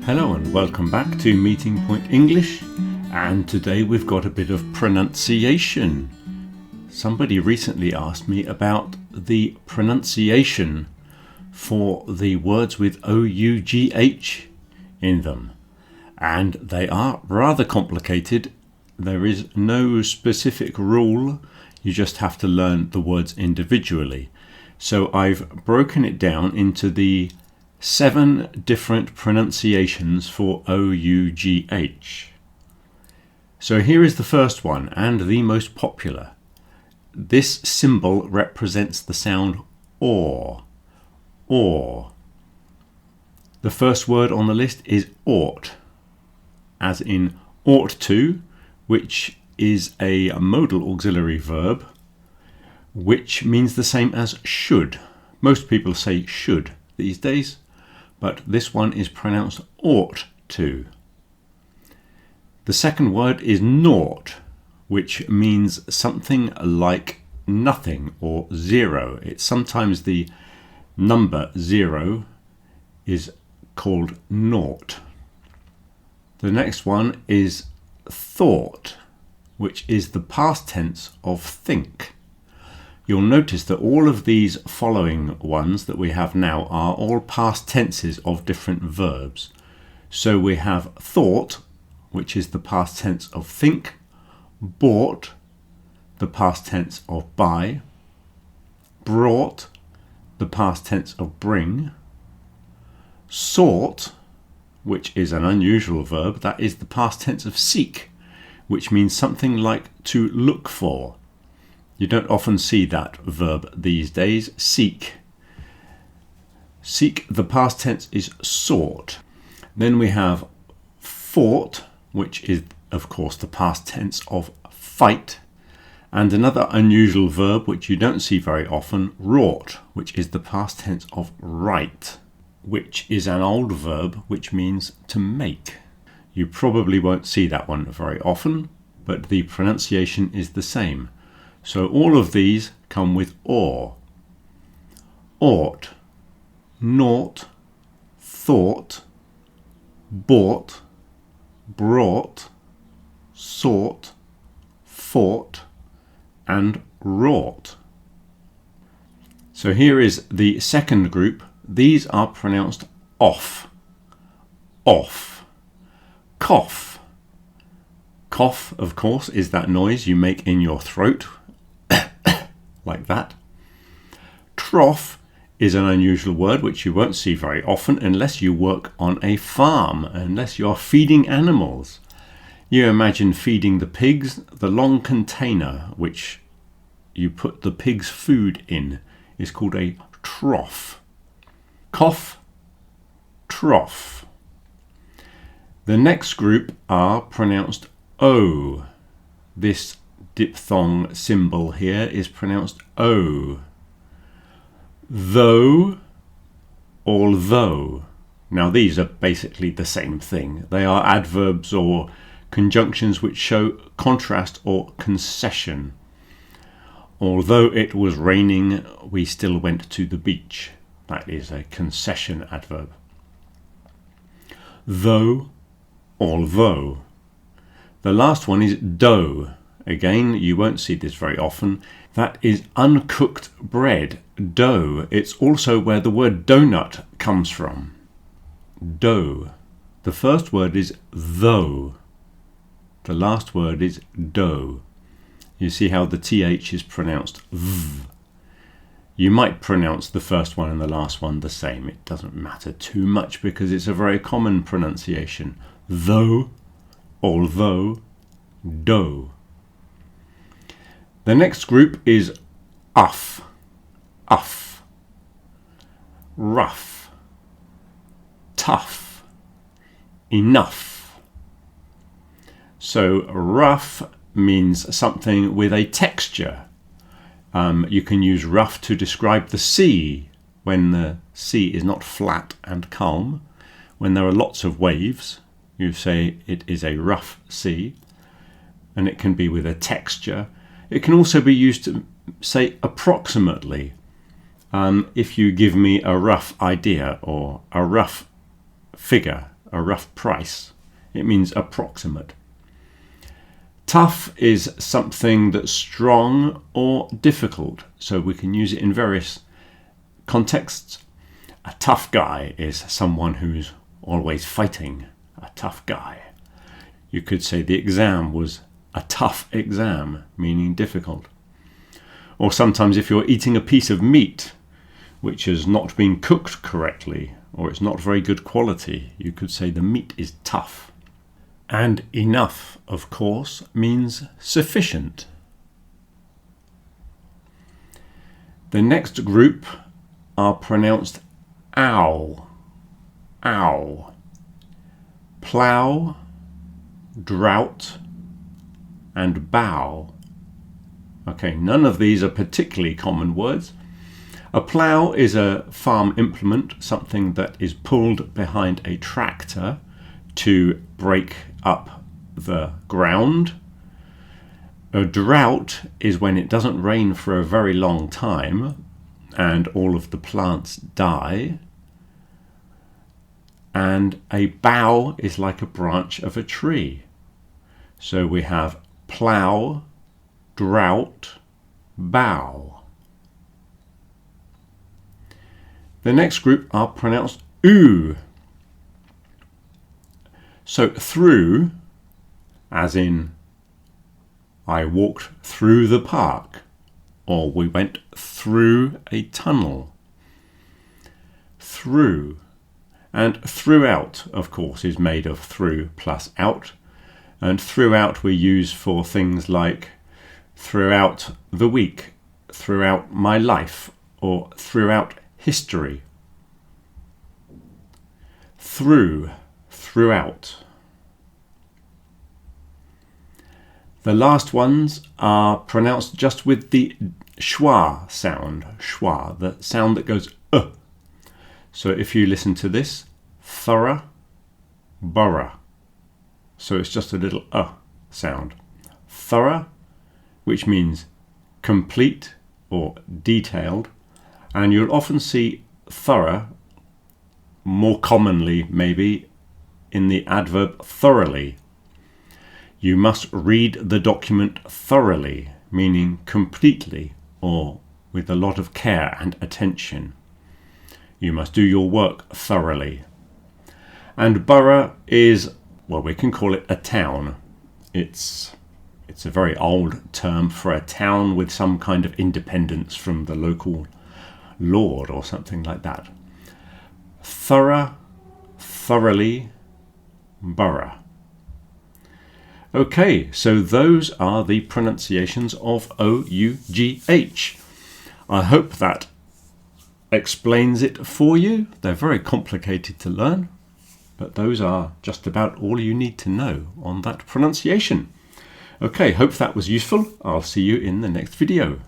Hello and welcome back to Meeting Point English, and today we've got a bit of pronunciation. Somebody recently asked me about the pronunciation for the words with ough in them, and they are rather complicated. There is no specific rule, you just have to learn the words individually. So I've broken it down into the 7 different pronunciations for ough. So here is the first one, and the most popular. This symbol represents the sound or. The first word on the list is ought, as in ought to, which is a modal auxiliary verb, which means the same as should. Most people say should these days, but this one is pronounced ought to. The second word is naught, which means something like nothing or zero. It's sometimes the number 0 is called naught. The next one is thought, which is the past tense of think. You'll notice that all of these following ones that we have now are all past tenses of different verbs. So we have thought, which is the past tense of think, bought, the past tense of buy, brought, the past tense of bring, sought, which is an unusual verb, that is the past tense of seek, which means something like to look for. You don't often see that verb these days. Seek. Seek, the past tense is sought. Then we have fought, which is of course the past tense of fight. And another unusual verb which you don't see very often, wrought, which is the past tense of write, which is an old verb which means to make. You probably won't see that one very often, but the pronunciation is the same. So all of these come with or. Ought, naught, thought, bought, brought, sought, fought, and wrought. So here is the second group. These are pronounced off. Off. Cough. Cough, of course, is that noise you make in your throat, like that. Trough is an unusual word which you won't see very often unless you work on a farm, unless you're feeding animals. You imagine feeding the pigs. The long container which you put the pig's food in is called a trough. Cough, trough. The next group are pronounced O. This diphthong symbol here is pronounced O. Though, although. Now these are basically the same thing. They are adverbs or conjunctions which show contrast or concession. Although it was raining, we still went to the beach. That is a concession adverb. Though, although. The last one is dough. Again, you won't see this very often. That is uncooked bread, dough. It's also where the word donut comes from. Dough. The first word is though. The last word is dough. You see how the th is pronounced v. You might pronounce the first one and the last one the same. It doesn't matter too much because it's a very common pronunciation. Though, although, dough. The next group is uff, rough, tough, enough. So rough means something with a texture. You can use rough to describe the sea when the sea is not flat and calm. When there are lots of waves, you say it is a rough sea, and it can be with a texture. It can also be used to say approximately. If you give me a rough idea or a rough figure, a rough price. It means approximate. Tough is something that's strong or difficult, so we can use it in various contexts. A tough guy is someone who's always fighting. A tough guy. You could say the exam was a tough exam, meaning difficult. Or sometimes if you're eating a piece of meat which has not been cooked correctly, or it's not very good quality, you could say the meat is tough. And enough, of course, means sufficient. The next group are pronounced ow, ow. Plough, drought, and bow. Okay, none of these are particularly common words. A plough is a farm implement, something that is pulled behind a tractor to break up the ground. A drought is when it doesn't rain for a very long time and all of the plants die. And a bough is like a branch of a tree. So we have plough, drought, bough. The next group are pronounced ough. So through, as in I walked through the park, or we went through a tunnel. Through. And throughout, of course, is made of through plus out. And throughout we use for things like throughout the week, throughout my life, or throughout history. Through, throughout. The last ones are pronounced just with the schwa sound, schwa, the sound that goes So if you listen to this, thorough, borough. So it's just a little sound. Thorough, which means complete or detailed. And you'll often see thorough, more commonly maybe, in the adverb thoroughly. You must read the document thoroughly, meaning completely or with a lot of care and attention. You must do your work thoroughly. And borough is, well, we can call it a town. It's a very old term for a town with some kind of independence from the local lord or something like that. Thorough, thoroughly, borough. Okay, so those are the pronunciations of O-U-G-H. I hope that explains it for you. They're very complicated to learn, but those are just about all you need to know on that pronunciation. Okay, hope that was useful. I'll see you in the next video.